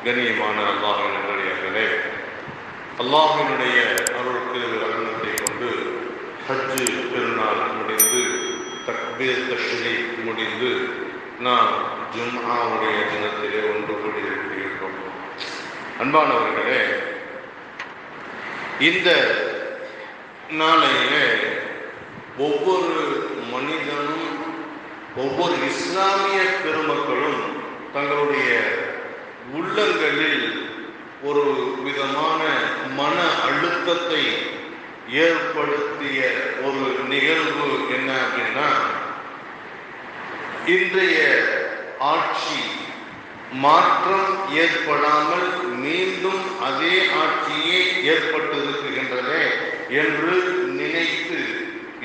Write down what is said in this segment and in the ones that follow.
கண்ணியமான அல்லாஹ்வின் நல்லடியார்களே, அல்லாஹ்வினுடைய அருளுக்கு ரஹ்மத்தை கொண்டு ஹஜ்ஜு பெருநாள் முடிந்து, தக்பீர் தஷ்ரீக் முடிந்து, நாம் ஜும்ஆவுடைய தினத்திலே ஒன்று கூடியிருக்கிறோம். அன்பானவர்களே, இந்த நாளையிலே ஒவ்வொரு மனிதனும், ஒவ்வொரு இஸ்லாமிய பெருமக்களும் தங்களுடைய உள்ளங்களில் ஒரு விதமான மன அழுத்தத்தை ஏற்படுத்திய ஒரு நிகழ்வு என்ன அப்படின்னா, இன்றைய ஆட்சி மாற்றம் ஏற்படாமல் மீண்டும் அதே ஆட்சியே ஏற்பட்டிருக்கின்றதே என்று நினைத்து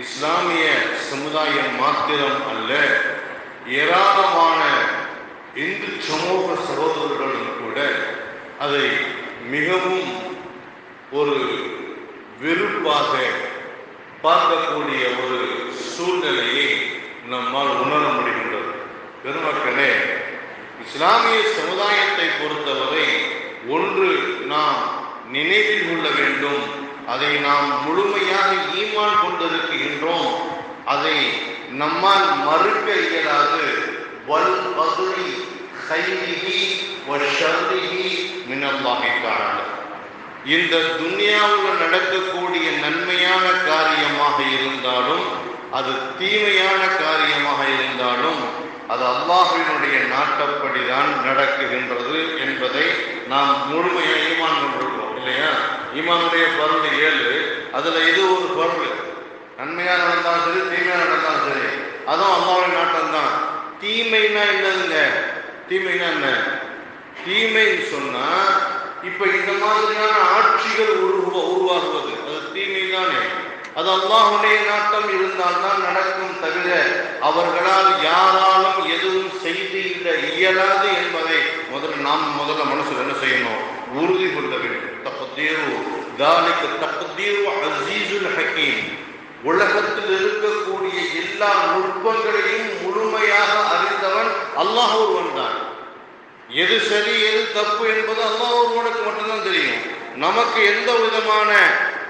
இஸ்லாமிய சமுதாயம் மாத்திரம் அல்ல, ஏராளமான இந்து சமூக சகோதரர்களும் கூட அதை மிகவும் ஒரு வெறுப்பாக பார்க்கக்கூடிய ஒரு சூழ்நிலையை நம்மால் உணர முடிகின்றது. பெருமக்களே, இஸ்லாமிய சமுதாயத்தை பொறுத்தவரை ஒன்று நாம் நினைவில் கொள்ள வேண்டும், அதை நாம் முழுமையாக ஈமான் கொண்டிருக்கின்றோம், அதை நம்மால் மறுக்க இயலாது. வல் பதுரி கைரிஹி வஷர்ரிஹி மினல்லாஹி தஆலா. இந்த துன்யாவில் நடக்கக்கூடிய நன்மையான காரியமாக இருந்தாலும், அது தீமையான காரியமாக இருந்தாலும், அது அல்லாஹ்வினுடைய நாட்டப்படிதான் நடக்குகின்றது என்பதை நாம் முழுமையாக ஈமான் கொண்டிருக்கிறோம் இல்லையா? ஈமானுடைய பொருள் 7, அதுல இது ஒரு பொருள். நன்மையா நடந்தாலும் சரி, தீமையா நடந்தாலும் சரி, அதுவும் அல்லாஹ்வின் நாட்டம்தான். தீமைன்னா என்னதுங்க? தீமைன்னா என்ன? தீமைன்னு சொன்னா இப்ப இந்த மாதிரியான ஆட்சிகள் உருவாகுவது அது தீமை தானே. அது அல்லாஹ்வுடைய நாட்டம் இருந்தால்தான் நடக்கும், தவிர அவர்களால் யாராலும் எதுவும் செய்து இயலாது என்பதை முதல்ல மனசுல என்ன செய்யணும்? உறுதி கொள்ள வேண்டும். தக்தீரு அஸீஸுல் ஹக்கீம். உலகத்தில் இருக்கக்கூடிய எல்லா நுட்பங்களையும் முழுமையாக அறிந்தவன் அல்லாஹ் ஒருவன் தான். எது சரி எது தப்பு என்பது அல்லாஹ் ஒருவனுக்கு மட்டும்தான் தெரியும். நமக்கு எந்த விதமான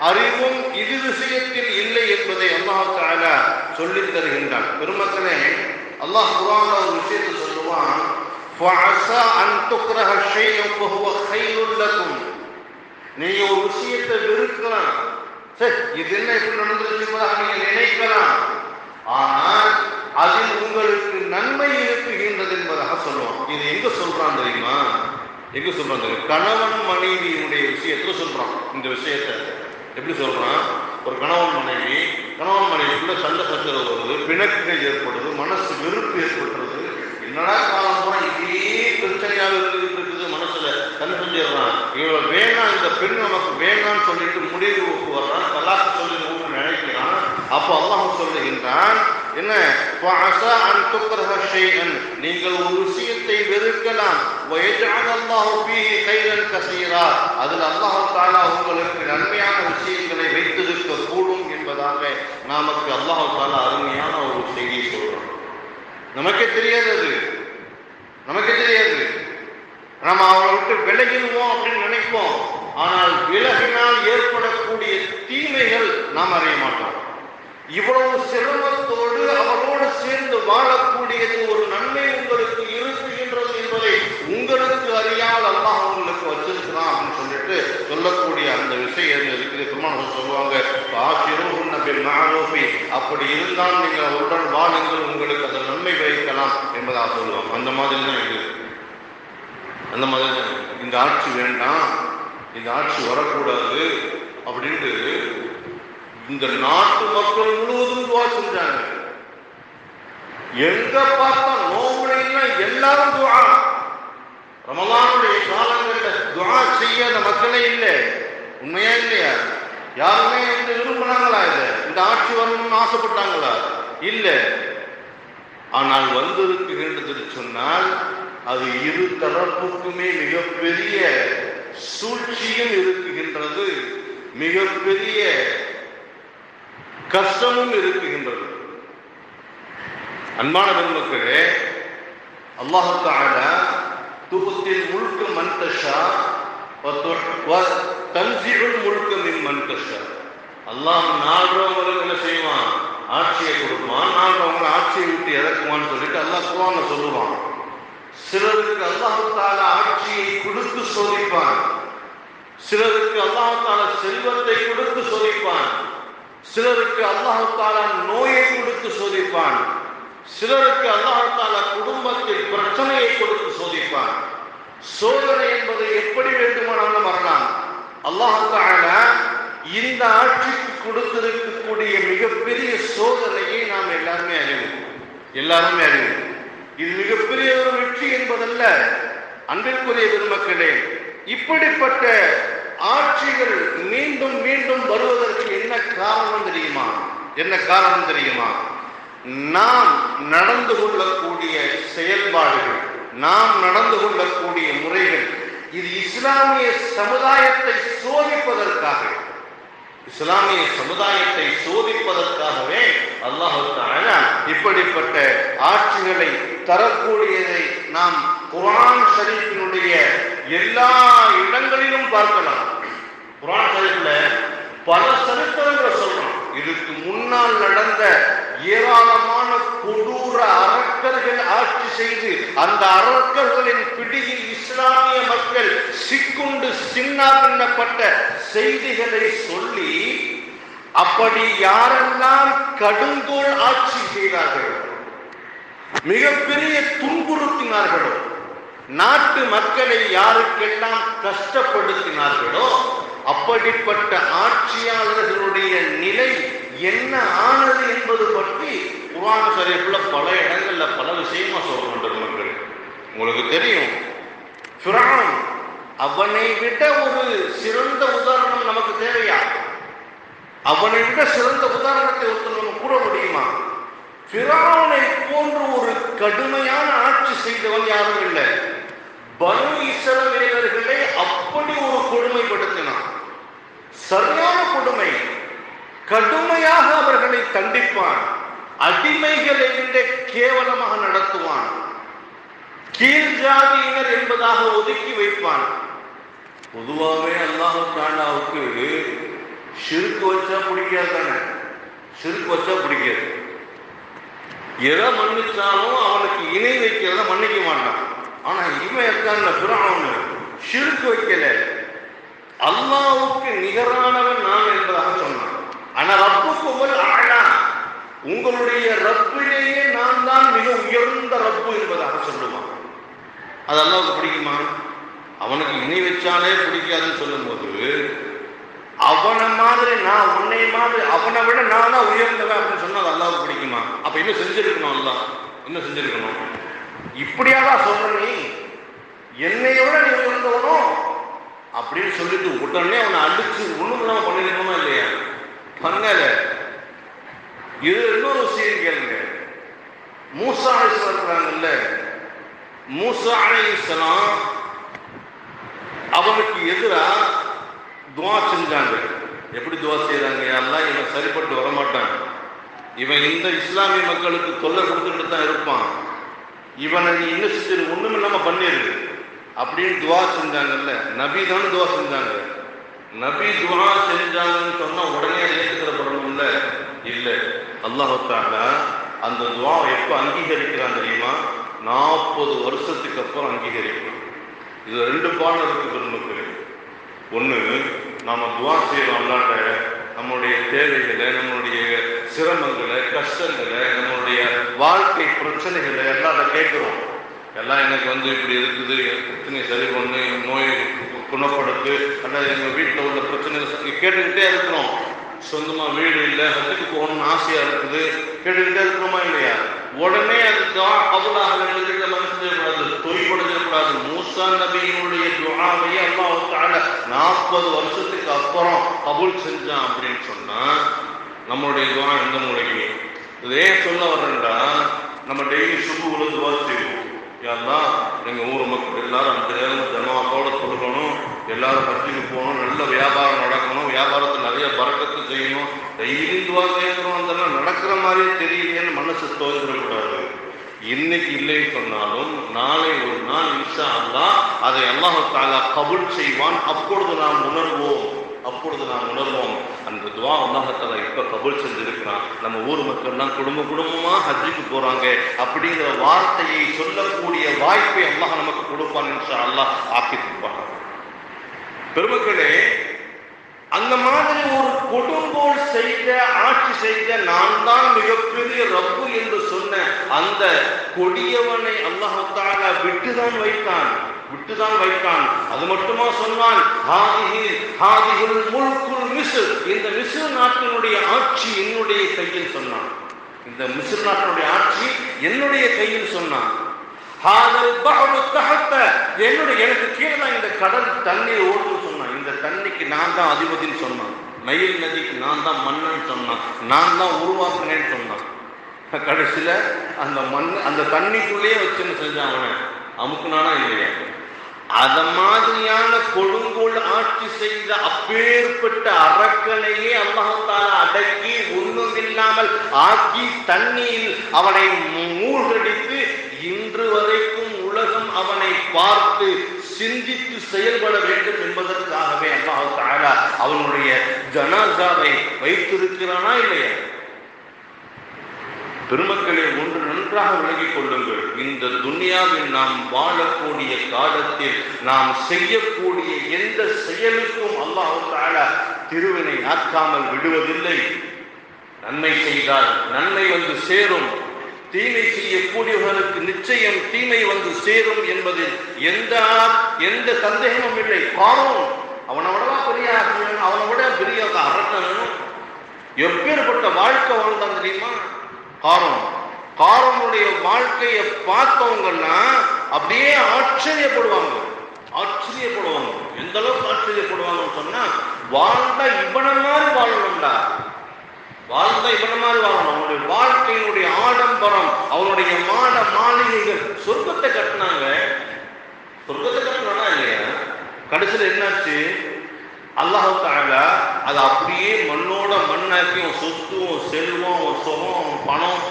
அறிவும் இது விஷயத்தில் இல்லை என்பதை அல்லாஹ் தஆலா சொல்லித் தருகின்றான். பெருமக்களே, அல்லாஹ் குர்ஆன்ல ஒரு விஷயத்தை சொல்லுவான், ஃபஅஸா அன் துக்ரஹ ஷைஅன் ஃபஹுவ கைருல் லக்கும். நீங்க ஒரு விஷயத்தை வெறுக்கலாம், சரி இது என்ன இப்படி நடந்துருச்சுன்றதாக நீங்க நினைக்கலாம், ஆனால் அதில் உங்களுக்கு நன்மை இருக்குகின்றது என்பதாக சொல்லுவோம். இது எங்க சொல்றான் தெரியுமா? எங்க சொல்றான் தெரியும்? கணவன் மனைவியினுடைய விஷயத்துல சொல்றான். இந்த விஷயத்தை எப்படி சொல்றான்? ஒரு கணவன் மனைவிக்குள்ள சண்டை சச்சரவு வருது, பிணக்குகள் ஏற்படுது, மனசு வெறுப்பு ஏற்படுறது. என்னடா காலம் பூரா இதே பிரச்சனையாக இருக்குது, மனசுல தன்னை செஞ்சிடறான், இவன் வேணாம், இந்த பெண் நமக்கு வேணான்னு சொல்லிட்டு முடிவுக்கு வர்றான், தலாக்கு சொல்லி நினைக்கிறான். அப்போ அல்லாஹ் சொல்லுகின்றான் என்ன? நீங்கள் ஒரு விஷயத்தை வெறுக்கலாம், அதில் அல்லாஹ் தஆலா உங்களுக்கு நன்மையான விஷயங்களை வைத்திருக்க கூடும் என்பதாக நமக்கு அல்லாஹ் தஆலா அருமையான ஒரு செய்தியை சொல்றோம். நமக்கே தெரியாது, நம்ம அவரை விட்டு விலகிடுவோம் அப்படின்னு நினைப்போம். ஆனால் விலகினால் ஏற்படக்கூடிய தீமைகள் நாம் அறிய மாட்டோம். இவ்வளவு சிரமத்தோடு அவரோடு சேர்ந்து வாழக்கூடியது ஒரு நன்மை உங்களுக்கு இருக்குகின்றது என்பதை உங்களுக்கு அறியாமல் அல்லாஹ் உங்களுக்கு வச்சிருக்கிறான் அப்படின்னு சொல்லிட்டு சொல்லக்கூடிய அந்த விஷயம் இருக்குது. திருமணம் சொல்லுவாங்க, அப்படி இருந்தால் நீங்கள் அவருடன் வாழுங்கள், உங்களுக்கு அந்த நன்மை வைக்கலாம் என்பதாக சொல்லுவாங்க. அந்த மாதிரி தான் இது, அந்த மாதிரி தான். இந்த ஆட்சி வேண்டாம், இந்த ஆட்சி வரக்கூடாது அப்படின்ட்டு இந்த நாட்டு மக்கள் முழுவதும் துவா செஞ்சாங்க. எங்க பார்த்தா நோம்புடையில எல்லாரும் துவா. ரமலானுடைய காலங்களில் துவா செய்யாத மக்களே இல்லை. உண்மையா இல்லையா? யாருமே விரும்பினாங்களா? இந்த ஆட்சி வரணும்னு ஆசைப்பட்டாங்களா? இல்லை. ஆனால் வந்திருக்குகின்றது சொன்னால் அது இரு தரப்புக்குமே மிகப்பெரிய சூழ்ச்சியும் இருக்குகின்றது, மிகப்பெரிய கஷ்டமும் இருக்குகின்றது. அன்பான பெருமக்களே, அல்லாஹ் தஆலா துகுத்தில் முழுக்க மன்தஷா தன்சிகள் முழுக்க மின் மன்தஷா. அல்லாஹ் நாடுறவங்களுக்கு என்ன செய்வான்? ஆட்சியை கொடுப்பான். நாடுறவங்களை ஆட்சியை விட்டு இறக்குவான்னு சொல்லிட்டு அல்லாஹ் குர்ஆன்ல சொல்லுவான். சிலருக்கு அல்லாஹ் தஆலா ஆட்சியை கொடுத்து சோதிப்பான். சிலருக்கு அல்லாஹ் தஆலா செல்வத்தை கொடுத்து சோதிப்பான். சிலருக்கு அல்லாஹ் தஆலா நோயை கொடுத்து சோதிப்பான். சிலருக்கு அல்லாஹ் தஆலா குடும்பத்தில் பிரச்சனையை கொடுத்து சோதிப்பான். சோதனை என்பது எப்படி வேண்டுமானாலும் வரலாம். அல்லாஹ் தஆலா இந்த ஆட்சிக்கு கொடுத்திருக்கக்கூடிய மிகப்பெரிய சோதனையை நாம் எல்லாருமே அறிவோம். இது மிகப்பெரிய ஒரு வெற்றி என்பதல்ல. அன்பிற்குரிய பெருமக்களே, இப்படிப்பட்ட ஆட்சிகள் மீண்டும் மீண்டும் வருவதற்கு என்ன காரணம் தெரியுமா? நாம் நடந்து கொள்ளக்கூடிய செயல்பாடுகள், நாம் நடந்து கொள்ளக்கூடிய முறைகள், இது இஸ்லாமிய சமுதாயத்தை சோதிப்பதற்காகவே அல்லாஹ் தஆலா இப்படிப்பட்ட ஆட்சிகளை தரக்கூடியதை நாம் குர்ஆன் ஷரீஃபினுடைய எல்லா இடங்களிலும் பார்க்கலாம். குர்ஆன் ஷரீஃப்ல பல சரித்திரங்களை சொல்றோம். இதுக்கு முன்னால் நடந்த ஏராளமான கொடூர அரக்கர்கள் ஆட்சி செய்து அந்த அரக்கர்களின் பிடியில் இஸ்லாமிய மக்கள் சிக்குண்டு சின்னாபின்னப்பட்ட செய்திகளை சொல்லி, அப்படி யாரெல்லாம் கடுங்கோல் ஆட்சி செய்தார்களோ, மிகப்பெரிய துன்புறுத்தினார்களோ, நாட்டு மக்களை யாருக்கெல்லாம் கஷ்டப்படுத்தினார்களோ, அப்படிப்பட்ட ஆட்சியாளர்களுடைய நிலை என்ன ஆனது என்பது பற்றி குர்ஆன் ஷரீஃப்ல பல இடங்கள்ல பல விஷயமா சொல்றாங்க. உங்களுக்கு தெரியும், ஃபிரௌன், அவனை விட ஒரு சிறந்த உதாரணம் நமக்கு தேவையா? அவனை விட சிறந்த உதாரணத்தை ஒருத்தர் நம்ம கூற முடியுமா? ஃபிரௌனை போன்று ஒரு கடுமையான ஆட்சி செய்தவன் யாரும் இல்லை. பனு இஸ்ரவேலர்களை அப்படி ஒரு கொடுமைப்படுத்தினான். சரியான கொடுமை. கடுமையாக அவர்களை தண்டிப்பான். அடிமைகளை விட கேவலமாக நடத்துவான். கீழ் ஜாதியினர் என்பதாக ஒதுக்கி வைப்பான். பொதுவாகவே அல்லாஹ் தஆலாவுக்கு ஷிர்க் வச்சா பிடிக்காது. எதை மன்னிச்சாலும் அவனுக்கு இணை வைக்கிறத மன்னிக்க மாட்டான். ஆனா இவன் இருக்கான ஃபிரௌன் ஷிர்க் வைக்கல, அல்லாஹ்வுக்கு நிகரானவன் நான் என்பதாக சொன்னான். ஆனா ரப்புக்குல் அஅலா, உங்களுடைய ரப்பிலேயே நான் தான் மிக உயர்ந்த ரப்பு என்பதாக சொல்லுவான். அது அல்லாஹ்வுக்கு பிடிக்குமா? அவனுக்கு இணை வச்சாலே பிடிக்காதுன்னு சொல்லும் போது, அவனை மாதிரி நான் உன்னை மாதிரி அவனை விட நானா உயர்ந்தவன் அப்படின்னு சொன்னா அது அல்லாஹ்வுக்கு பிடிக்குமா? அப்ப இன்னும் செஞ்சிருக்கணும். அல்லாஹ் இன்னும் செஞ்சிருக்கணும். இப்படியாதான் சொல்ற, நீ என்னையோட நீ உயர்ந்தவனோ அப்படின்னு சொல்லிட்டு உடனே அவனை அடிச்சு ஒண்ணும் இல்லாம பண்ணிருக்கணுமா இல்லையா? பண்ணல. இது இன்னொரு விஷயம் கேளுங்க. மூசா அலைஹிஸ்ஸலாம் இருக்கிறாங்கல்ல, மூசா அலைஹிஸ்ஸலாம் அவனுக்கு எதிரா துஆ செஞ்சாங்க. எப்படி துஆ செய்யறாங்க? அல்லாஹ் இவன் சரிப்பட்டு வரமாட்டான், இவன் இந்த இஸ்லாமிய மக்களுக்கு தொல்லை கொடுத்துட்டு தான் இருப்பான், இவனை நீ என்ன செஞ்சு ஒண்ணும் இல்லாம பண்ணிரு அப்படின்னு துஆ செஞ்சாங்கல்ல. நபி தானே துஆ செஞ்சாங்க. நபி துஆ செஞ்சாங்கன்னு சொன்னா உடனே ஏற்றுக்கிறப்படணும்ல? இல்ல. அல்லாஹ் தஆலா அந்த துஆவை எப்ப அங்கீகரிக்கிறான் தெரியுமா? 40 வருஷத்துக்கு அப்புறம் அங்கீகரிக்கிறான். இது 2 பாடம் இருக்கு பெருமக்களே. ஒண்ணு, நாம துஆ செய்யறோம் அல்லாஹ்ட்ட, நம்மளுடைய தேவைகளை, நம்மளுடைய சிரமங்களை, கஷ்டங்களை, நம்மளுடைய வாழ்க்கை பிரச்சனைகளை எல்லாம் கேட்கிறோம். எல்லாம் எனக்கு இப்படி இருக்குது, பிரச்சனை சரி பண்ணு, நோயை குணப்படுத்து, அல்லது எங்கள் வீட்டில் உள்ள பிரச்சனை கேட்டுக்கிட்டே இருக்கிறோம். சொந்தமா வீடு இல்லை, ஹஜ்ஜுக்கு போகணும்னு ஆசையா இருக்குது, கேட்டுக்கிட்டே இருக்கிறோமா இல்லையா? உடனே அது துஆ கபூலாக மனசு தொய்படைஞ்சிடக்கூடாது. மூசா நபியினுடைய துஆவை அல்லாஹ் தஆலா 40 வருஷத்துக்கு அப்புறம் கபூல் செஞ்சான் அப்படின்னு சொன்னா நம்மளுடைய துஆ எந்த மூலைக்கு? இதே சொல்ல வர்றேன்டா, நம்ம டெய்லி சுபுல துஆ செய்வோம். யாரெல்லாம் எங்கள் ஊர் மக்கள் எல்லாரும் அந்த நேரம் ஜமாத்தோட கொடுக்கணும், எல்லாரும் ஹஜ்ஜுக்கு போகணும், நல்ல வியாபாரம் நடக்கணும், வியாபாரத்தில் நிறைய பரக்கத்து செய்யணும், டெய்லி துஆ கேட்கிறோம், அதெல்லாம் நடக்கிற மாதிரியே தெரியலையேன்னு மனசு தோன்றிடக்கூடாது. இன்னைக்கு இல்லைன்னு சொன்னாலும் நாளை ஒரு நாள் இன்ஷா அல்லாஹ் அதை அல்லாஹ் தஆலா கபூல் செய்வான். அப்பொழுது நாம் உணர்வோம் அந்த துவா அல்லாஹ் தஆலா இப்ப கபூல் செஞ்சிருக்கிறான். நம்ம ஊர் மக்கள்லாம் குடும்பமா ஹஜ்ஜுக்கு போறாங்க அப்படிங்கிற வார்த்தையை சொல்லக்கூடிய வாய்ப்பை அல்லாஹ் நமக்கு கொடுப்பான். இன்ஷா அல்லாஹ் ஆக்கி கொடுப்பான். பெருமக்களே, அந்த மாதிரி ஒரு கொடுங்கோல் செய்த ஆட்சி செய்த நான் தான் மிகப்பெரிய ரப்பு என்று சொன்ன அந்த கொடியவனை அல்லாஹ் தஆலா விட்டுதான் வைத்தான். அது மட்டுமா சொன்னான், ஹாதிஹில் முல்குல் மிஸ்ர், இந்த மிஸ்ர் நாட்டினுடைய ஆட்சி என்னுடைய கையில் சொன்னான். இந்த மிஸ்ர் நாட்டினுடைய ஆட்சி என்னுடைய கையில் சொன்னான். எனக்கு கீழே தான் இந்த கடல் தண்ணீர் ஓடுன்னு சொன்னான். இந்த தண்ணிக்கு நான் தான் அதிபதினு சொன்னான். நைல் நதிக்கு நான் தான் மன்னன் சொன்னான். நான் தான் உருவாக்குனேன்னு சொன்னான். கடைசியில அந்த அந்த தண்ணிக்குள்ளேயே வச்சுன்னு செஞ்சான். அவனை அமுக்குனானா இல்லையா? அத மாதிரியான கொடுங்கோல் ஆட்சி செய்த அப்பேற்பட்ட அரக்கனையே அல்லாஹ் தஆலா அடக்கி ஒன்றும் இல்லாமல் ஆக்கி தண்ணீரில் அவனை மூழ்கடித்து இன்று வரைக்கும் உலகம் அவனை பார்த்து சிந்தித்து செயல்பட வேண்டும் என்பதற்காகவே அல்லாஹ் தஆலா அவனுடைய ஜனாசாவை வைத்திருக்கிறானா இல்லையா? பெருமக்களே, ஒன்று நன்றாக விளங்கிக் கொள்ளுங்கள். இந்த துன்யாவில் நாம் வாழக்கூடிய காலத்தில் நாம் செய்யக்கூடிய எந்த செயலுக்கும் அல்லாஹ் தஆலா திருவினை ஆக்காமல் விடுவதில்லை. நன்மை செய்தால் நன்மை வந்து சேரும், தீமை செய்யக்கூடியவர்களுக்கு நிச்சயம் தீமை வந்து சேரும் என்பதில் எந்த சந்தேகமும் இல்லை. காரணம் அவனை விட பெரிய அரக்கனும் எப்பேற்பட்ட வாழ்க்கை வாழ்ந்தான் தெரியுமா? காரனுடைய வாழ்க்கையை பார்த்தவங்கன்னா அப்படியே ஆச்சரியப்படுவாங்க. எந்த அளவுக்கு ஆச்சரியப்படுவாங்கன்னு சொன்னா, வாழ்ந்தா இவன மாதிரி வாழணும்டா, அவனுடைய வாழ்க்கையினுடைய ஆடம்பரம், அவனுடைய மாளிகைகள், சொர்க்கத்தை கட்டினாங்க இல்லையா? கடைசியில் என்னாச்சு? அல்லாஹ் தஆலா அது அப்படியே மண்ணோட மண்ணாக்கி சொத்தும் செல்வம் சுகம் பணம்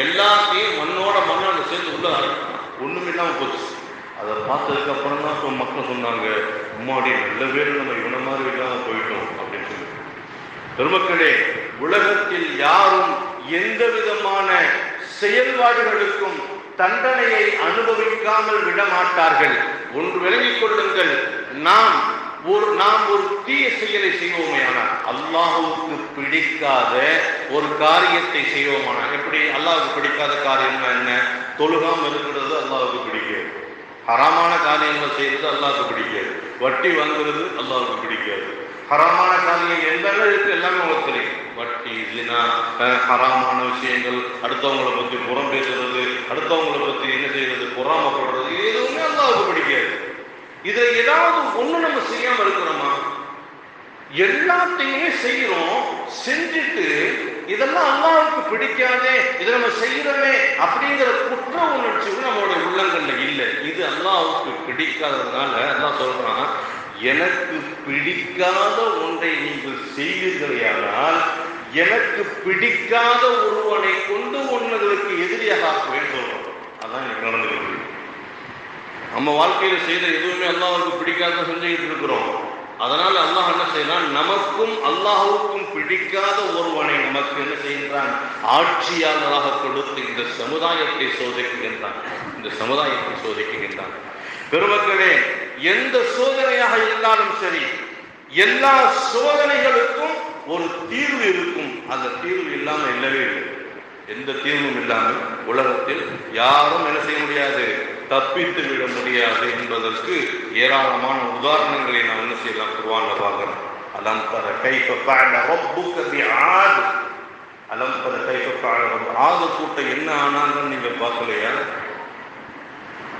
எல்லாத்தையும் மண்ணோட மண்ணோட சேர்ந்து உள்ள ஒண்ணுமே இல்லாம போச்சு. அதை பார்த்ததுக்கு அப்புறம் தான் மக்கள் சொன்னாங்க, அம்மாடி நல்ல பேர் நம்ம இவன மாதிரி இல்லாம போயிட்டோம் அப்படின்னு சொல்லி. பெருமக்களே, உலகத்தில் யாரும் எந்த விதமான செயல்பாடுகளுக்கும் தண்டனையை அனுபவிக்காமல் விடமாட்டார்கள். ஒன்று விளங்கிக் கொள்ளுங்கள், நாம் ஒரு தீய செயலை செய்வோமையானால், அல்லாஹ்வுக்கு பிடிக்காத ஒரு காரியத்தை செய்வோமானால், எப்படி அல்லாஹ்வுக்கு பிடிக்காத காரியம் என்ன? தொழுகாமல் இருக்கிறது அல்லாஹ்வுக்கு பிடிக்காது, ஹராமான காரியங்கள் செய்யறது அல்லாஹ்வுக்கு பிடிக்காது, வட்டி வாங்குறது அல்லாஹ்வுக்கு பிடிக்காது. ஹராமான காரியம் என்னென்ன இருக்கு எல்லாமே உங்களுக்கு தெரியும். வட்டி, ஜினா, ஹராமான விஷயங்கள், அடுத்தவங்களை பற்றி புறம் பேசுறது, அடுத்தவங்களை பற்றி என்ன செய்யறது, பொறாமப்படுறது, எதுவுமே அல்லாஹ்வுக்கு பிடிக்காது. இதை ஏதாவது ஒண்ணு நம்ம செய்யாம இருக்கிறோமா? எல்லாத்தையுமே செய்யறோம். செஞ்சுட்டு இதெல்லாம் அல்லாஹ்வுக்கு பிடிக்காதே, இதை நம்ம செய்யறோமே அப்படிங்கிற குற்ற உணர்ச்சி நம்மளுடைய உள்ளங்கள்ல இல்லை. இது அல்லாஹ்வுக்கு பிடிக்காததுனால அல்லாஹ் சொல்றான், எனக்கு பிடிக்காத ஒன்றை நீங்கள் செய்வீர்களானால் எனக்கு பிடிக்காத ஒருவனை கொண்டு ஒன்றுகளுக்கு எதிரியாக ஆக்குவேன் சொல்றோம். அதான் எனக்கு நடந்துருக்கு. நம்ம வாழ்க்கையில செய்த எதுவுமே அல்லாஹ்வுக்கு பிடிக்காத செஞ்சுக்கிட்டு இருக்கிறோம். அதனால அல்லாஹ் என்ன செய்யறான்? நமக்கும் அல்லாஹ்வுக்கும் பிடிக்காத ஒருவனை நமக்கு என்ன செய்கின்றான்? ஆட்சியாளராக கொடுத்து இந்த சமுதாயத்தை சோதிக்குகின்றான். பெருமக்களே, எந்த சோதனையாக இருந்தாலும் சரி, எல்லா சோதனைகளுக்கும் ஒரு தீர்வு இருக்கும். அந்த தீர்வு இல்லாமல் இல்லவே இல்லை. எந்த தீர்வும் இல்லாமல் உலகத்தில் யாரும் என்ன செய்ய முடியாது, தப்பித்து விட முடியாது என்பதற்கு ஏராளமான உதாரணங்களை நாம் என்ன செய்யலாம், குர்ஆன்ல பார்க்கிறோம். அலம் தர கைஃப ஃபஅல ரப்புக பிஆத், அலம் தர கைஃப ஃபஅல ரப்புக, ஆது கூட்டம் என்ன ஆனாங்கன்னு நீங்க பார்க்கலையா?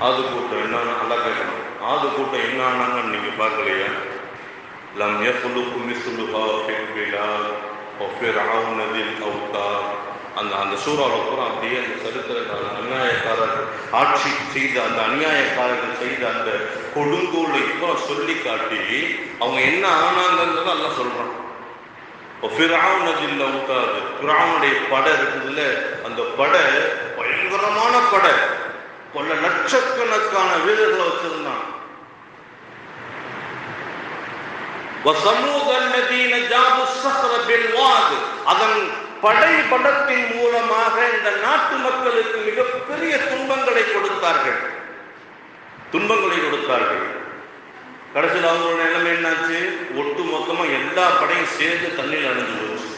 ஆது கூட்டம் என்ன நல்லா கேட்கணும். ஆது கூட்டம் என்ன ஆனாங்கன்னு நீங்க பார்க்கலையா? லம் யஃலுகு மிஸ்லுஹா ஃபில் பிலாத் வ ஃபிர்அவுன தில் அவ்தாத். அந்த சூறாவில் பூரா அப்படியே அந்த சரித்திரங்கள், அநியாயக்காரர்கள் ஆட்சி செய்த அந்த அநியாயக்காரர்கள் செய்த அந்த கொடுங்கோலை பூரா சொல்லி காட்டி அவங்க என்ன ஆனாங்கிறத எல்லாம் சொல்றான். ஃபிர்அவுன தில் அவ்தாத், ஃபிர்அவுனுடைய படை இருக்குதுல்ல, அந்த படை பயங்கரமான படை, பல லட்சக்கணக்கான வீரர்களை வச்சிருந்தான். அதன் படைபடத்தின் மூலமாக இந்த நாட்டு மக்களுக்கு மிகப்பெரிய துன்பங்களை கொடுத்தார்கள். கடைசியில் அவங்களோட நிலைமை என்னாச்சு? ஒட்டு மொத்தமா எல்லா படையும் சேர்ந்து தண்ணீர் அடைஞ்சு போச்சு.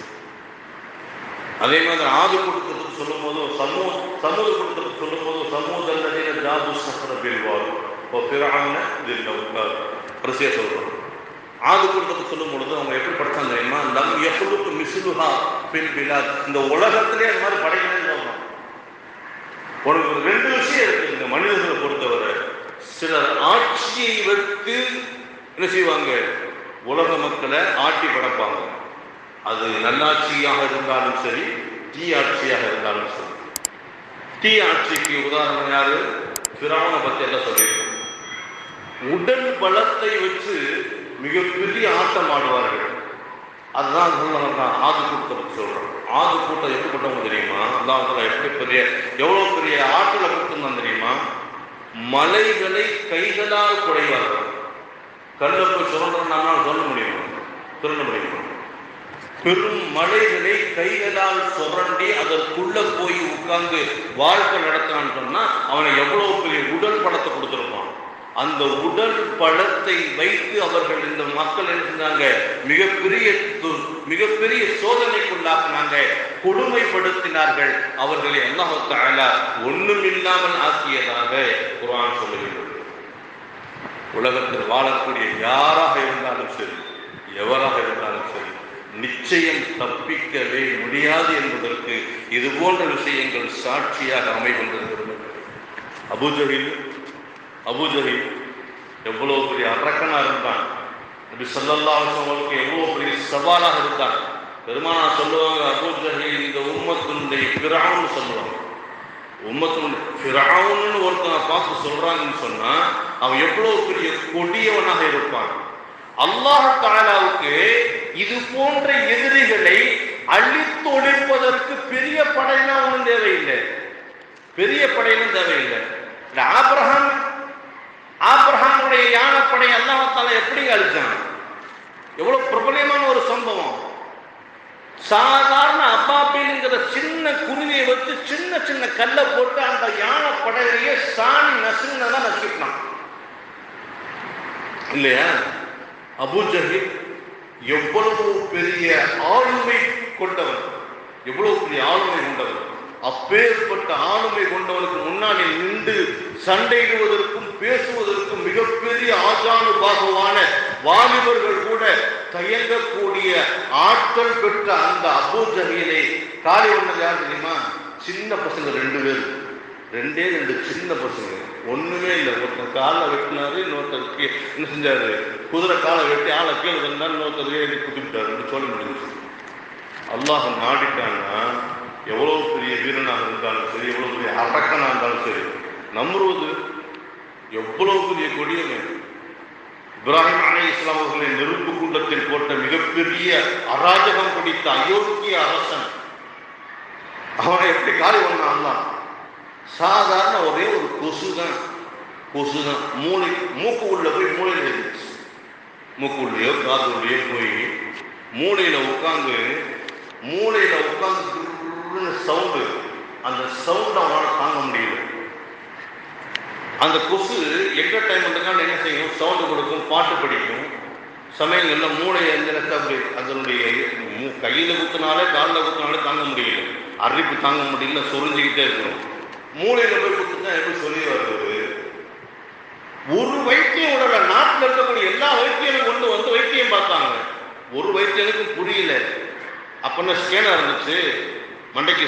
அதே மாதிரி ஆது கூட்டத்துக்கு சொல்லும் போது சமூக கூட்டத்துக்கு சொல்லும் போது சமூகத்தின ஜாபு சக்கர பில்வார் பிரசிய சொல்றோம். ஆது கூட்டத்துக்கு சொல்லும் பொழுது அவங்க எப்படி படிச்சாங்க தெரியுமா? லம் யஹ்லுகு மிஸ்லுஹா ஃபில் பிலாத், இந்த உலகத்திலே அந்த மாதிரி படைக்கணும்னு சொல்றோம். ஒரு ரெண்டு விஷயம் இருக்கு இந்த மனிதர்களை பொறுத்தவரை. சிலர் ஆட்சியை வைத்து என்ன செய்வாங்க? உலக மக்களை ஆட்டி படைப்பாங்க. அது நல்லாட்சியாக இருந்தாலும் சரி, தீ ஆட்சியாக இருந்தாலும் சரி. தீ ஆட்சிக்கு உதாரணம் யாரு? ஃபிரௌனை பத்தி எல்லாம் சொல்லியிருக்கோம். உடல் பலத்தை வச்சு மிகப்பெரிய ஆட்டம் ஆடுவார்கள். அதுதான் ஆது கூட்டத்தை சொல்றோம். ஆது கூட்டம் எப்படிப்பட்டவங்க தெரியுமா? அல்லாஹ் எப்படி எவ்வளவு பெரிய ஆற்றலை கொடுத்துருந்தான் தெரியுமா? மலைகளை கைகளால் குடைவார்கள். கல்ல போய் சுரண்டா சொல்ல முடியுமா? சுரண்ட முடியுமா? பெரும் மலைகளை கைகளால் சுரண்டி அதற்குள்ள போய் உட்கார்ந்து வாழ்க்கை நடத்தான்னு சொன்னா அவனை எவ்வளவு பெரிய உடல் பலத்தை கொடுத்திருப்பான். அந்த உடல் பலத்தை வைத்து அவர்கள் இந்த மக்கள் என்ன செஞ்சாங்க? மிகப்பெரிய சோதனைக்குள்ளாக்குனாங்க, கொடுமைப்படுத்தினார்கள். அவர்களை அல்லாஹ் தஆலா ஒண்ணுமில்லாமல் ஆக்கியதாக குர்ஆன் சொல்லுகிறது. உலகத்தில் வாழக்கூடிய யாராக இருந்தாலும் சரி, எவராக இருந்தாலும் சரி, நிச்சயம் தப்பிக்கவே முடியாது என்பதற்கு இது போன்ற விஷயங்கள் சாட்சியாக அமைகின்றது. அபூஜஹில் எவ்வளவு பெரிய அரக்கனா இருந்தான். நபி ஸல்லல்லாஹு அலைஹி வஸல்லம் எவ்வளவு பெரிய சவாலாக இருந்தான். பெருமானார் சொல்லுவாங்க, அபூஜஹில் இந்த உம்மத்தினுடைய ஃபிரௌன் சொல்லுவாங்க. உம்மத்தினுடைய ஃபிரௌன்னு ஒருத்தனை பார்த்து சொல்றாங்கன்னு சொன்னா அவன் எவ்வளவு பெரிய கொடியவனாக இருப்பான். அல்லாஹ் தஆலாவுக்கு இது போன்ற எதிரிகளை அழித்தொழிப்பதற்கு பெரிய படையெல்லாம் ஒன்றும் தேவையில்லை. ஆபிரகாமுடைய யானைப்படை அல்லாஹ் தஆலா எப்படி அழிச்சான்? எவ்வளவு பிரபலமான ஒரு சம்பவம். சாதாரண அபாபீல்ங்கிற சின்ன குருவியை வச்சு சின்ன சின்ன கல்லை போட்டு அந்த யானைப்படையிலேயே சாணி நசுங்கினதான் நசுக்கிட்டான் இல்லையா? அபூஜஹில் எவ்வளவு பெரிய ஆளுமை கொண்டவன், அப்பேற்பட்ட ஆளுமை கொண்டவனுக்கு முன்னாடி நின்று சண்டையிடுவதற்கும் பேசுவதற்கும் மிகப்பெரிய ஆஜானுபாகுவான வாலிபர்கள் கூட தயங்கக்கூடிய ஆற்றல் பெற்ற அந்த அபூஜஹிலை காலி ஒண்ணது யார் தெரியுமா? சின்ன பசங்க 2 பேர், 2 சின்ன பசங்க, ஒண்ணுமே இல்லை. ஒருத்தர் காலை வெட்டினாரு, இன்னொருத்தருக்கு என்ன செஞ்சாரு? குதிரை காலை வெட்டி ஆளை கீழே இருந்தாரு, இன்னொருத்தர் குத்திவிட்டாரு. சொல்ல முடிஞ்சு. அல்லாஹ் நாடிட்டான்னா எவ்வளவு பெரிய வீரனாக இருந்தாலும் சரி, எவ்வளவு பெரிய அரக்கனாக இருந்தாலும் சரி, நம்ரூது எவ்வளவு பெரிய கொடியவன். இப்ராஹிம் அலைஹிஸ்ஸலாம் அவர்களை நெருப்பு குண்டத்தில் போட்ட மிகப்பெரிய அராஜகம் பிடித்த அயோக்கிய அரசன். அவனை எப்படி காலி பண்ணான்? சாதாரண ஒரே ஒரு கொசு தான் மூக்கு உள்ள போய் மூளையில இருந்துச்சு. மூக்கு உள்ளேயோ காது உள்ளேயோ போய் மூளையில உட்கார்ந்து சவுண்டு, அந்த சவுண்ட் அவனால தாங்க முடியல. அந்த கொசு என்டர்டைன்மெண்ட்டுக்கான என்ன செய்யும்? சவுண்டு கொடுக்கும், பாட்டு படிக்கும். சமயங்கள்ல மூளையை எந்த அப்படி அதனுடைய கையில் குத்தினாலே காலில் குத்தினாலே தாங்க முடியல, அரிப்பு தாங்க முடியல, சொரிஞ்சுக்கிட்டே இருக்கணும். மூளையில போய் குத்துனா எப்படி சொல்லி வருவது? ஒரு வைத்தியம் உடல நாட்டில் இருக்கக்கூடிய எல்லா வைத்தியனும் கொண்டு வந்து வைத்தியம் பார்த்தாங்க. ஒரு வைத்தியனுக்கும் புரியல. அப்பன்னா ஸ்கேனர் இருந்துச்சு, மண்டைக்கு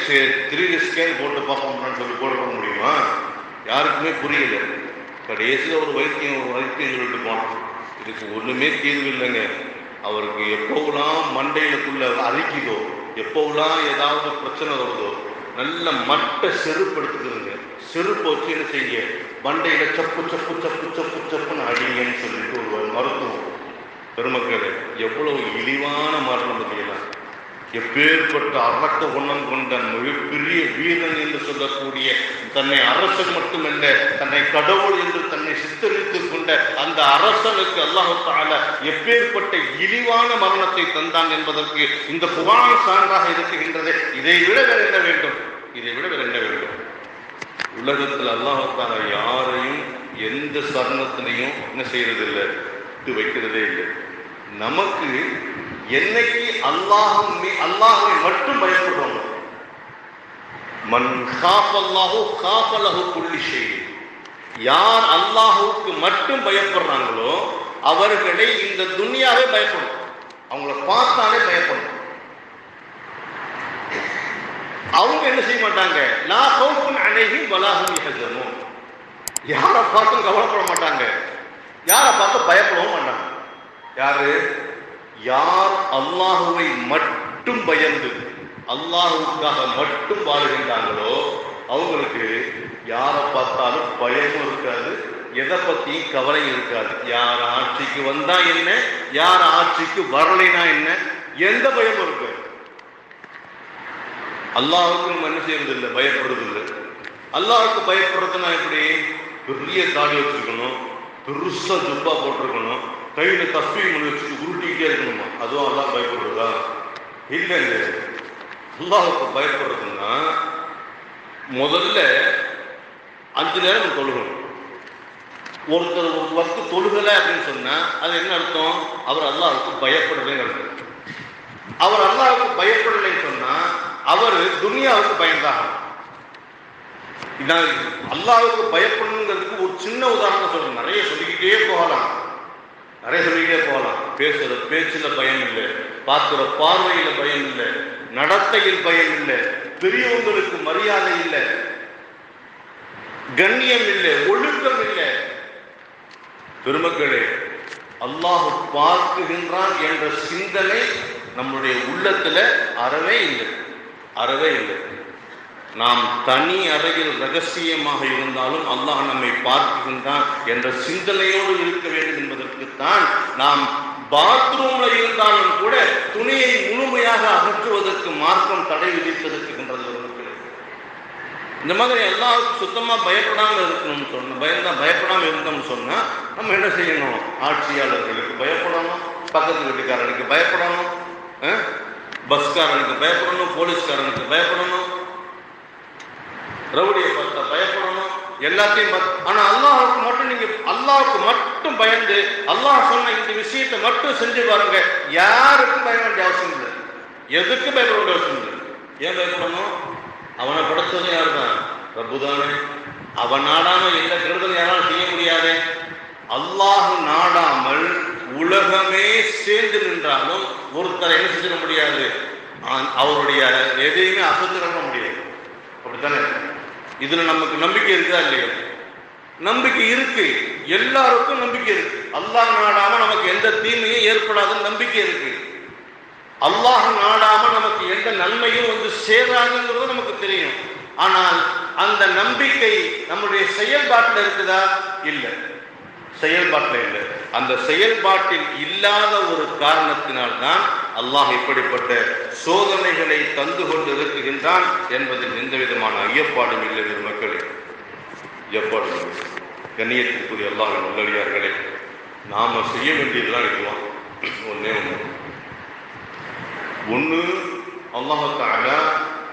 3D ஸ்கேன் போட்டு பார்ப்போம்னு சொல்லி போட முடியுமா? யாருக்குமே புரியல. கடைசியில் ஒரு வைத்தியம் சொல்லிட்டு போனோம், இதுக்கு ஒண்ணுமே தீர்வு இல்லைங்க. அவருக்கு எப்போலாம் மண்டையிலுக்குள்ள அரிக்குதோ, எப்போலாம் ஏதாவது பிரச்சனை வருதோ, நல்ல மட்டை செருப்பு எடுத்துக்கிறதுங்க. செருப்பு வச்சு என்ன செய்ய, மண்டையில சப்பு சப்பு சப்பு சப்பு சப்புன்னு அடிங்கன்னு சொல்லிட்டு ஒரு மருத்துவம். பெருமக்களே, எவ்வளவு இழிவான மரணம் பார்த்தீங்கன்னா, எப்பேற்பட்ட அரக்க குணம் கொண்ட மிகப்பெரிய வீரன் என்று சொல்லக்கூடிய, தன்னை அரசன் மட்டுமல்ல தன்னை கடவுள் என்று தன்னை சித்தரித்துக் கொண்ட அந்த அரசனுக்கு அல்லாஹ் தஆலா எப்பேற்பட்ட இழிவான மரணத்தை தந்தான் என்பதற்கு இந்த குர்ஆன் சான்றாக இருக்குகின்றது. இதை விட வேற என்ன வேண்டும்? இதை விட வேற என்ன வேண்டும்? உலகத்தில் அல்லாஹ் தஆலா யாரையும் எந்த சரணத்திலையும் என்ன செய்யறதில்லை, இது வைக்கிறதே இல்லை. நமக்கு என்னைக்கு அல்லாஹ்வை மட்டும் பயப்படுறோம், மன் காஃபல்லாஹு காஃபலஹு குல்லி ஷை, யார் அல்லாஹ்வுக்கு மட்டும் பயப்படுறாங்களோ அவர்களை இந்த துன்யாவே பயப்படும், அவங்கள பார்த்தாலே பயப்படும். அவங்க என்ன செய்ய மாட்டாங்க, லா கௌஃபுன் அலைஹிம் வலா ஹும் யஹ்சனூன், யாரை பார்த்தும் கவலைப்பட மாட்டாங்க, யாரை பார்த்து பயப்படவும் மாட்டாங்க. யாரு? யார் அல்லாஹுவை மட்டும் பயந்து அல்லாஹுக்காக மட்டும் வாழ்கின்றாங்களோ அவங்களுக்கு யாரை பார்த்தாலும் பயமும் இருக்காது, எதை பத்தியும் கவலையும் இருக்காது. யார் ஆட்சிக்கு வந்தா என்ன, யார் ஆட்சிக்கு வரலைனா என்ன, எந்த பயமும் இருக்காது. அல்லாஹுக்கு நம்ம என்ன செய்யறது இல்லை, பயப்படுறது இல்லை. அல்லாஹுக்கு பயப்படுறதுன்னா எப்படி? பெரிய தாடி வச்சிருக்கணும், பெருசா ஜுப்பா போட்டிருக்கணும், கையில தஸ்பீஹ் பண்ணி வச்சுட்டு உருட்டிக்கிட்டே இருக்கணுமா? அதுவும் அல்லாஹ் பயப்படுறதா? இல்லைங்க. அல்லாஹுக்கு பயப்படுறதுன்னா முதல்ல 5 நேரம் தொழுகணும். ஒருத்தர் ஒரு வக்து தொழுகலை அப்படின்னு சொன்னா அது என்ன அர்த்தம்? அவர் அல்லாஹுக்கு பயப்படலைன்னு அர்த்தம். அவர் அல்லாஹுக்கு பயப்படலைன்னு சொன்னா அவர் துனியாவுக்கு பயந்தாங்க. இதான் அல்லாஹுக்கு பயப்படணுங்கிறதுக்கு ஒரு சின்ன உதாரணம் சொல்றேன். நிறைய சொல்லிக்கிட்டே போகலாம். பேசுற பேச்சுல பயம் இல்லை, பார்க்கிற பார்வையில பயம் இல்லை, நடத்தையில் பயம் இல்லை, பெரியவங்களுக்கு மரியாதை இல்லை, கண்ணியம் இல்லை, ஒழுக்கம் இல்லை. பெருமக்களே, அல்லாஹ் பார்க்குகின்றான் என்ற சிந்தனை நம்முடைய உள்ளத்துல அறவே இல்லை. நாம் தனி அறையில் ரகசியமாக இருந்தாலும் அல்லாஹ் நம்மை பார்க்கின்றான் என்ற சிந்தனையோடு இருக்க வேண்டும் என்பதற்குத்தான் நாம் பாத்ரூம்ல இருந்தாலும் கூட துணியை முழுமையாக அகற்றுவதற்கு மார்க்கம் தடை விதித்திருக்கின்றது. இந்த மாதிரி எல்லாருக்கும் சுத்தமா பயப்படாம இருக்கணும்னு சொன்ன பயப்படாம இருந்தோம்னு சொன்னா நம்ம என்ன செய்யணும்? ஆட்சியாளர்களுக்கு பயப்படணும், பக்கத்து வீட்டுக்காரனுக்கு பயப்படணும், பஸ்காரனுக்கு பயப்படணும், போலீஸ்காரனுக்கு பயப்படணும், ரவுடியை பார்த்தா பயப்படணும், எல்லாத்தையும். ஆனா அல்லாஹுக்கு மட்டும் நீங்க அல்லாஹுக்கு மட்டும் பயந்து அல்லாஹ் சொன்ன இந்த விஷயத்தை மட்டும் செஞ்சு பாருங்க. யாருக்கும் பயப்பட வேண்டிய அவசியம் இல்லை, எதுக்கும் பயப்பட வேண்டிய அவசியம் இல்லை. ஏன் பயப்படணும்? அவனை படைச்சது யாரு தான்? ரப்பு தானே. அவன் நாடாம எந்த கெடுதலும் யாராலும் செய்ய முடியாது. அல்லாஹ் நாடாமல் உலகமே சேர்ந்து நின்றாலும் ஒருத்தரை என்ன செஞ்சிட முடியாது, அவருடைய எதையுமே அசைச்சிட முடியாது. அப்படித்தானே? இதுல நமக்கு நம்பிக்கை இருக்குதா இல்லையா? நம்பிக்கை இருக்கு, எல்லாருக்கும் நம்பிக்கை இருக்கு. அல்லாஹ் நாடாம நமக்கு எந்த தீமையும் ஏற்படாத நம்பிக்கை இருக்கு. அல்லாஹ் நாடாம நமக்கு எந்த நன்மையும் வந்து சேராதுங்கிறது நமக்கு தெரியும். ஆனால் அந்த நம்பிக்கை நம்முடைய செயல்பாட்டில் இருக்குதா? இல்லை, செயல்பாட்டில் இல்லை. அந்த செயல்பாட்டில் இல்லாத ஒரு காரணத்தினால்தான் அல்லாஹ் இப்படிப்பட்ட சோதனைகளை தந்து கொண்டு இருக்குகின்றான் என்பதில் எந்த விதமான ஐயப்பாடும் இல்லை. மக்களே, ஐயப்பாடும் இல்லை. கண்ணியத்திற்குரிய அல்லாஹ்வின் நல்லடியார்களே, நாம செய்ய வேண்டியதுதான் இருக்கலாம். ஒன்று அல்லாஹ் தஆலா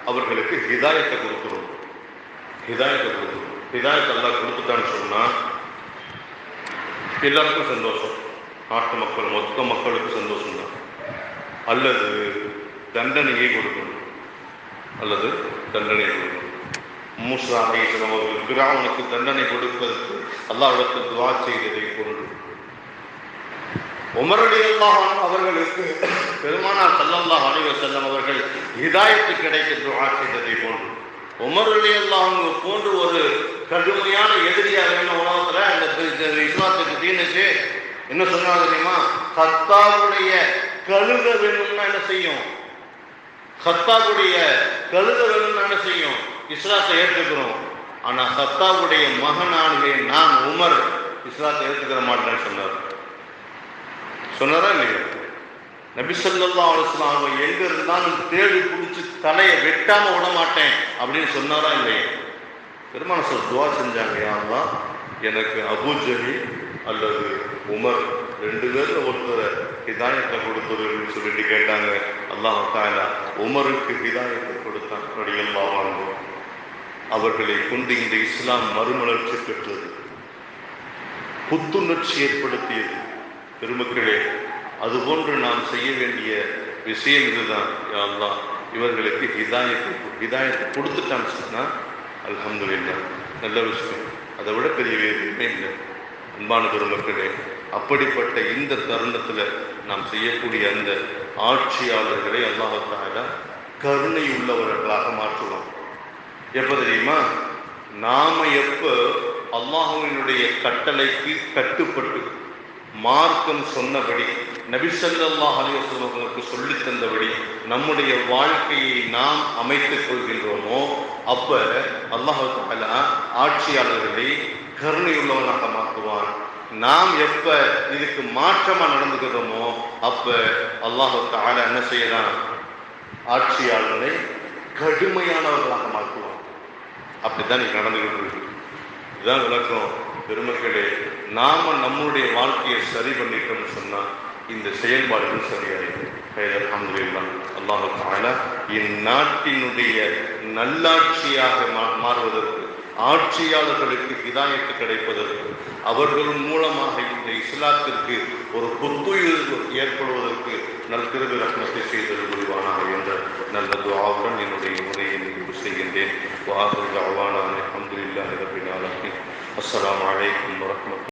அவர்களுக்கு ஹிதாயத்தை கொடுக்கணும். ஹிதாயத் அல்லாஹ் கொடுத்துட்டான்னு சொன்னா எல்லாருக்கும் சந்தோஷம், நாட்டு மக்கள் மொத்த மக்களுக்கு சந்தோஷம் தான். அல்லது தண்டனையை கொடுக்கணும். மூசா அலைஹிஸ்ஸலாம் அவர்கள் ஃபிரௌனுக்கு தண்டனை கொடுப்பதற்கு அல்லாஹ்விடத்தில் துஆ செய்ததை போன்று உமர் ரலியல்லாஹு அன்ஹு அவர்களுக்கு பெருமானார் ஸல்லல்லாஹு அலைஹி வஸல்லம் அவர்கள் ஹிதாயத்து கிடைக்க துஆ செய்ததை போன்று உமர் ரலியல்லாஹு அன்ஹு போன்று ஒரு கடுமையான எதிரியாக வேணும் உலகத்துல இந்த இஸ்லாத்துக்கு தீனுக்கு என்ன சொன்னாங்க தெரியுமா? கத்தாவுடைய கழுத வேணும்னா என்ன செய்யும்? கத்தாவுடைய கழுத வேணும்னா என்ன செய்யும்? இஸ்லாத்தை ஏற்றுக்கிறோம். ஆனா கத்தாவுடைய மகனானே நான் உமர் இஸ்லாத்தை ஏற்றுக்கிற மாட்டேன்னு சொன்னாரா இல்லையா? நபி ஸல்லல்லாஹு அலைஹி வஸல்லம் அவங்க எங்க இருந்தாலும் தேடி பிடிச்சி தலையை வெட்டாம விட மாட்டேன் அப்படின்னு சொன்னாரா இல்லையா? பெருமான சொல் துவா செஞ்சாங்க, யா அல்லாஹ் எனக்கு அபூ ஜஹல் அல்லது உமர் ரெண்டு பேரும் ஒருத்தரை ஹிதாயத்தை கொடுத்தவர்கள் சொல்லிட்டு கேட்டாங்க. அல்லாஹ் தஆலா உமருக்கு ஹிதாயத்தை கொடுத்தான் ரலியல்லாஹு அன்ஹு. அவர்களை கொண்டு இந்த இஸ்லாம் மறுமலர்ச்சி பெற்றது, புத்துணர்ச்சி ஏற்படுத்தியது. பெருமக்களே, அதுபோன்று நாம் செய்ய வேண்டிய விஷயம் இதுதான். யா அல்லாஹ் இவர்களுக்கு ஹிதாயத்தை கொடுத்துட்டான்னு சொன்னா அல்ஹம்துலில்லாஹ், நல்ல விஷயம். அதை விட பெரிய எதுவுமே இல்லை. அன்பான பெருமக்களே, அப்படிப்பட்ட இந்த தருணத்தில் நாம் செய்யக்கூடிய அந்த ஆட்சியாளர்களை அல்லாஹ் தஆலா கருணை உள்ளவர்களாக மாற்றுவோம். எப்போ தெரியுமா? நாம எப்ப அல்லாஹ்வினுடைய கட்டளைக்கு கட்டுப்பட்டு மார்க்கம் சொன்னபடி நபி ஸல்லல்லாஹு அலைஹி வஸல்லம் அவர்களுக்கு சொல்லி தந்தபடி நம்முடைய வாழ்க்கையை நாம் அமைத்துக் கொள்கின்றோமோ, அப்ப அல்லாஹ் தஆலா ஆட்சியாளர்களை கருணையுள்ளவனாக மாற்றுவான். நாம் எப்ப இதுக்கு மாற்றமா நடந்துக்கிறோமோ அப்ப அல்லாஹ் தஆலா என்ன செய்யறான்? ஆட்சியாளர்களை கடுமையானவர்களாக மாற்றுவான். அப்படித்தான் நீங்க நடந்துகிட்டு இருக்கு. இதுதான் விளக்கம். பெருமக்களே, நாம நம்முடைய வாழ்க்கையை சரி பண்ணிட்டோம்னு சொன்னா இந்த செயல்பாடுகள் சரியாயிடும். அல்ஹம்துலில்லாஹ். அல்லாஹ் தஆலா இந்நாட்டினுடைய நல்லாட்சியாக மாறுவதற்கு, ஆட்சியாளர்களுக்கு ஹிதாயத்து கிடைப்பதற்கு, அவர்கள் மூலமாக இந்த இஸ்லாத்திற்கு ஒரு புத்துயிர் ஏற்படுவதற்கு நல்கிருபை ரஹ்மத்தை செய்தல் புரிவானாக என்ற நல்ல துஆவுடன் என்னுடைய உரையை நிறைவு செய்கின்றேன். வஆகிரு தஅவானா அல்ஹம்துலில்லாஹி ரப்பில் ஆலமீன். அஸ்ஸலாமு அலைக்கும் வரஹ்மத்துல்லாஹி